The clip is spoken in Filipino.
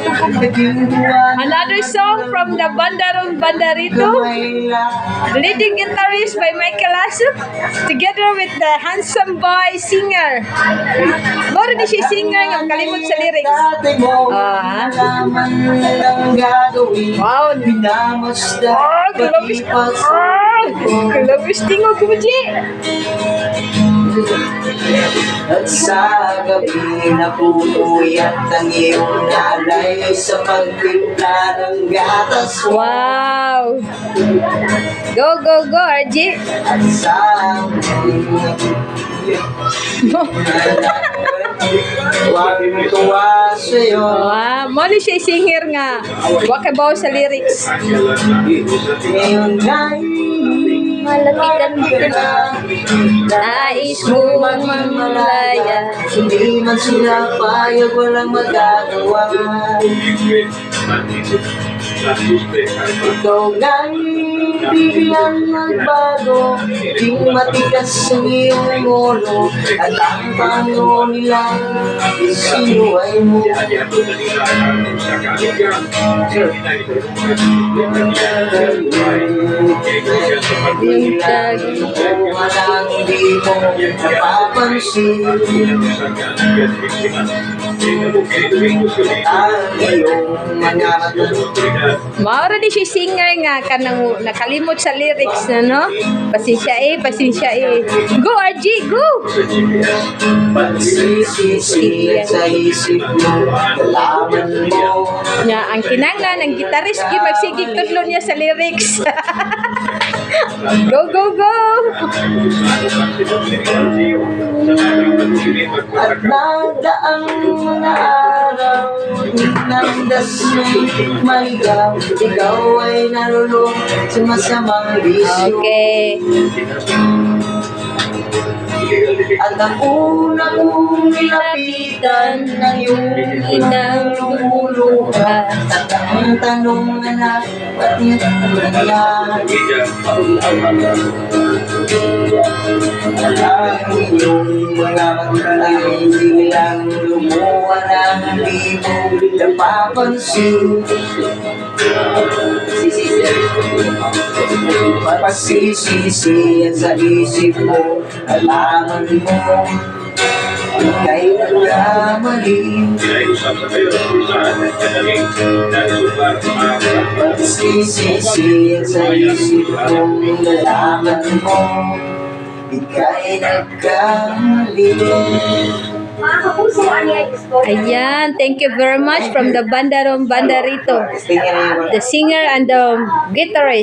Another song from the Bandaron Bandarito, leading guitarist by Michael Asup, together with the handsome boy singer. Moro di siya singer nga kalimot sa lyrics. Wow. Kulabis tingog ko Ji. At sa gabi na pupuyat ang iyong nanay sa pagtimpla ng gatas. Wow! Go, go, go, RG! At sa tuwa sa'yo. Mali siya singer nga. Wakabaw sa lyrics. Ngayon ay Malapitan ka na, nais mo mang malaya. hindi man sila payag, walang magagawa. Ikaw nga'y biglang nagbago, di matigas ang iyong ulo, at ang tango nilang isinuway mo. Biglang walang di mo napapansin ang iyong mga Maura di siya singer nga kanang nakalimot sa lyrics na no. Pasensya eh. Go RG, go. Pagsisisi sa isip mo, kalaman mo. Nya ang kinanglan ng gitarist gi magsigig tudlo niya sa lyrics. Go, go, go. At nagdaang mga araw, nagdas ng maligaw, ikaw ay nalulong sa masamang bisyo. Okay. At ang una mong nilapitan ng iyong inang lumuluha. At ang tanong anak, ba't niya nangyari? At ang iyong mga magkalay biglang lumuha na hindi mo napapansin. Pagsisisiyan sa isip mo, alaman mo, ika'y nagkamali. Pagsisisiyan sa isip mo, alaman mo, ika'y nagkamali. Ayan, thank you very much from the Bandaron Bandarito, the singer and the guitarist.